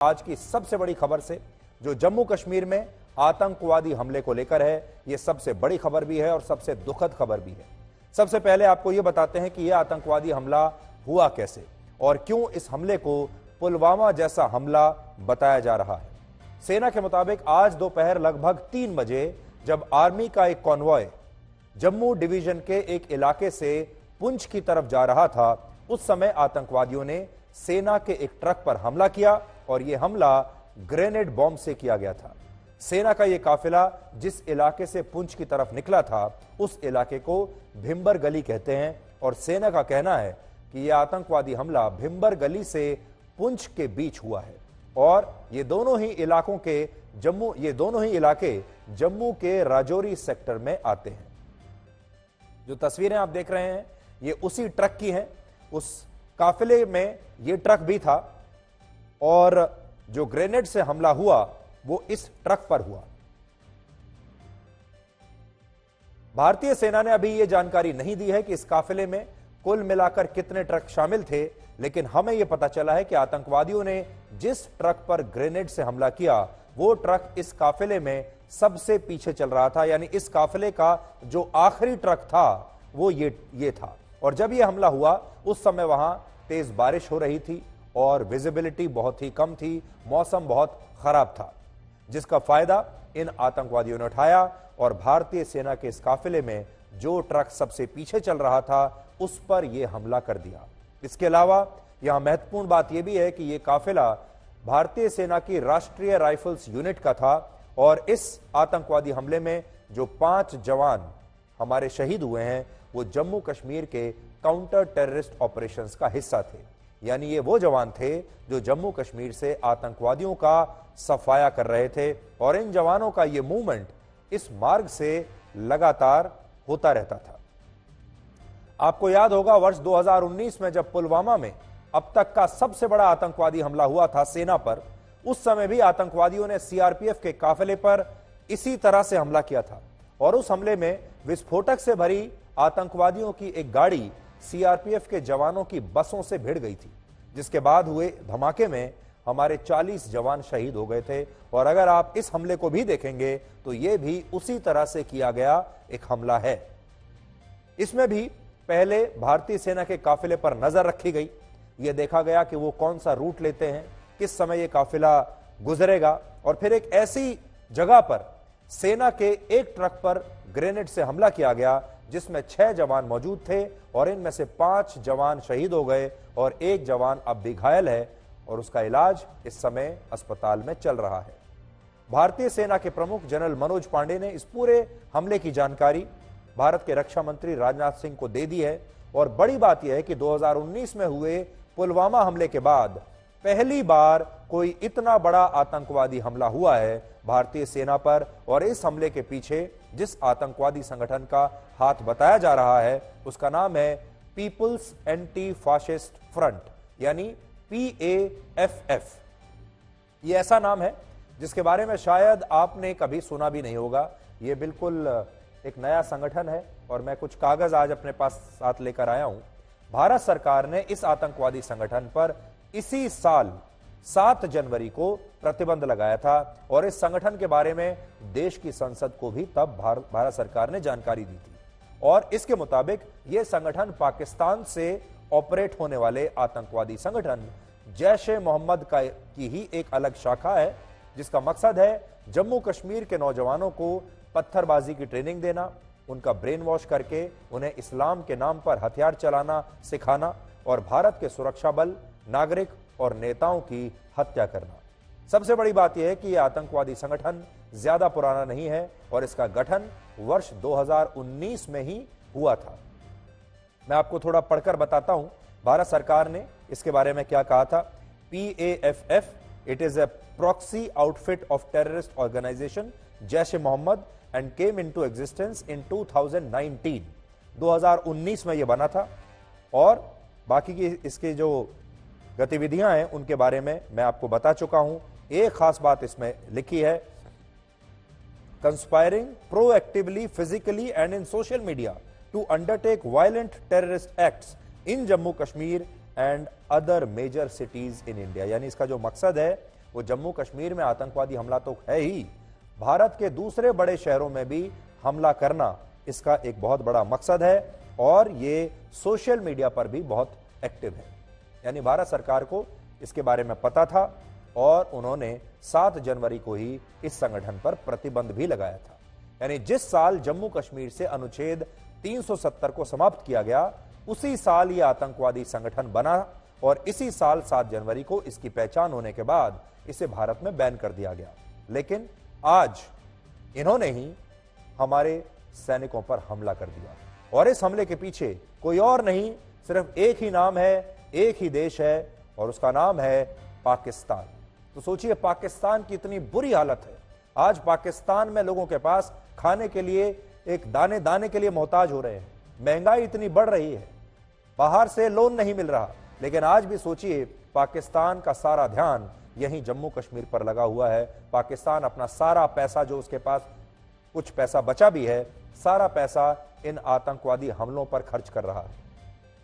आज की सबसे बड़ी खबर से, जो जम्मू कश्मीर में आतंकवादी हमले को लेकर है। यह सबसे बड़ी खबर भी है और सबसे दुखद खबर भी है। सबसे पहले आपको यह बताते हैं कि यह आतंकवादी हमला हुआ कैसे और क्यों इस हमले को पुलवामा जैसा हमला बताया जा रहा है। सेना के मुताबिक आज दोपहर लगभग 3 बजे जब आर्मी का एक कॉन्वॉय जम्मू डिवीजन के एक इलाके से पुंछ की तरफ जा रहा था, उस समय आतंकवादियों ने सेना के एक ट्रक पर हमला किया और यह हमला ग्रेनेड बॉम्ब से किया गया था। सेना का यह काफिला जिस इलाके से पुंछ की तरफ निकला था, उस इलाके को भिंबर गली कहते हैं और सेना का कहना है कि यह आतंकवादी हमला भिंबर गली से पुंछ के बीच हुआ है और ये दोनों ही इलाके जम्मू के राजौरी सेक्टर में आते हैं। जो तस्वीरें आप देख रहे हैं ये उसी ट्रक की हैं। उस काफिले में ये ट्रक भी था और जो ग्रेनेड से हमला हुआ वो इस ट्रक पर हुआ। भारतीय सेना ने अभी यह जानकारी नहीं दी है कि इस काफिले में कुल मिलाकर कितने ट्रक शामिल थे, लेकिन हमें यह पता चला है कि आतंकवादियों ने जिस ट्रक पर ग्रेनेड से हमला किया वो ट्रक इस काफिले में सबसे पीछे चल रहा था, यानी इस काफिले का जो आखिरी ट्रक था वो ये था। और जब यह हमला हुआ उस समय वहां तेज बारिश हो रही थी और विजिबिलिटी बहुत ही कम थी, मौसम बहुत खराब था, जिसका फायदा इन आतंकवादियों ने उठाया और भारतीय सेना के इस काफिले में जो ट्रक सबसे पीछे चल रहा था उस पर यह हमला कर दिया। इसके अलावा यहां महत्वपूर्ण बात यह भी है कि यह काफिला भारतीय सेना की राष्ट्रीय राइफल्स यूनिट का था और इस आतंकवादी हमले में जो 5 जवान हमारे शहीद हुए हैं वो जम्मू कश्मीर के काउंटर टेररिस्ट ऑपरेशंस का हिस्सा थे। यानी ये वो जवान थे जो जम्मू कश्मीर से आतंकवादियों का सफाया कर रहे थे और इन जवानों का ये मूवमेंट इस मार्ग से लगातार होता रहता था। आपको याद होगा वर्ष 2019 में जब पुलवामा में अब तक का सबसे बड़ा आतंकवादी हमला हुआ था सेना पर, उस समय भी आतंकवादियों ने सीआरपीएफ के काफिले पर इसी तरह से हमला किया था और उस हमले में विस्फोटक से भरी आतंकवादियों की एक गाड़ी सीआरपीएफ के जवानों की बसों से भिड़ गई थी, जिसके बाद हुए धमाके में हमारे 40 जवान शहीद हो गए थे। और अगर आप इस हमले को भी देखेंगे तो यह भी उसी तरह से किया गया एक हमला है। इसमें भी पहले भारतीय सेना के काफिले पर नजर रखी गई, यह देखा गया कि वो कौन सा रूट लेते हैं, किस समय यह काफिला गुजरेगा और फिर एक ऐसी जगह पर सेना के एक ट्रक पर ग्रेनेड से हमला किया गया जिसमें 6 जवान मौजूद थे और इनमें से 5 जवान शहीद हो गए और 1 जवान अब भी घायल है और उसका इलाज इस समय अस्पताल में चल रहा है। भारतीय सेना के प्रमुख जनरल मनोज पांडे ने इस पूरे हमले की जानकारी भारत के रक्षा मंत्री राजनाथ सिंह को दे दी है और बड़ी बात यह है कि 2019 में हुए पुलवामा हमले के बाद पहली बार कोई इतना बड़ा आतंकवादी हमला हुआ है भारतीय सेना पर और इस हमले के पीछे जिस आतंकवादी संगठन का हाथ बताया जा रहा है उसका नाम है पीपुल्स एंटी फाशिस्ट फ्रंट, यानी PAFF। यह ऐसा नाम है जिसके बारे में शायद आपने कभी सुना भी नहीं होगा। यह बिल्कुल एक नया संगठन है और मैं कुछ कागज आज अपने पास साथ लेकर आया हूं। भारत सरकार ने इस आतंकवादी संगठन पर इसी साल 7 जनवरी को प्रतिबंध लगाया था और इस संगठन के बारे में देश की संसद को भी तब भारत सरकार ने जानकारी दी थी और इसके मुताबिक यह संगठन पाकिस्तान से ऑपरेट होने वाले आतंकवादी संगठन जैश-ए-मोहम्मद की ही एक अलग शाखा है, जिसका मकसद है जम्मू कश्मीर के नौजवानों को पत्थरबाजी की ट्रेनिंग देना, उनका ब्रेन वॉश करके उन्हें इस्लाम के नाम पर हथियार चलाना सिखाना और भारत के सुरक्षा बल, नागरिक और नेताओं की हत्या करना। सबसे बड़ी बात यह है कि यह आतंकवादी संगठन ज्यादा पुराना नहीं है और इसका गठन वर्ष 2019 में ही हुआ था। मैं आपको थोड़ा पढ़कर बताता हूं भारत सरकार ने इसके बारे में क्या कहा था। PAFF, it is a proxy outfit of terrorist organisation Jaish e Mohammed and came into existence in 2019। 2019 में यह बना था और बाकी की इसके जो गतिविधियां हैं उनके बारे में मैं आपको बता चुका हूं। एक खास बात इसमें लिखी है, conspiring proactively physically and in social media to undertake violent terrorist acts in Jammu Kashmir and other major cities in India. यानी इसका जो मकसद है वो जम्मू कश्मीर में आतंकवादी हमला तो है ही, भारत के दूसरे बड़े शहरों में भी हमला करना इसका एक बहुत बड़ा मकसद है और ये सोशल मीडिया पर भी बहुत एक्टिव है। यानी भारत सरकार को इसके बारे में पता था और उन्होंने 7 जनवरी को ही इस संगठन पर प्रतिबंध भी लगाया था। यानी जिस साल जम्मू कश्मीर से अनुच्छेद 370 को समाप्त किया गया, उसी साल यह आतंकवादी संगठन बना और इसी साल 7 जनवरी को इसकी पहचान होने के बाद इसे भारत में बैन कर दिया गया। लेकिन आज इन्होंने ही हमारे सैनिकों पर हमला कर दिया और इस हमले के पीछे कोई और नहीं, सिर्फ एक ही नाम है, एक ही देश है और उसका नाम है पाकिस्तान। तो सोचिए पाकिस्तान की इतनी बुरी हालत है, आज पाकिस्तान में लोगों के पास खाने के लिए एक दाने दाने के लिए मोहताज हो रहे हैं, महंगाई इतनी बढ़ रही है, बाहर से लोन नहीं मिल रहा, लेकिन आज भी सोचिए पाकिस्तान का सारा ध्यान यहीं जम्मू कश्मीर पर लगा हुआ है। पाकिस्तान अपना सारा पैसा, जो उसके पास कुछ पैसा बचा भी है, सारा पैसा इन आतंकवादी हमलों पर खर्च कर रहा है।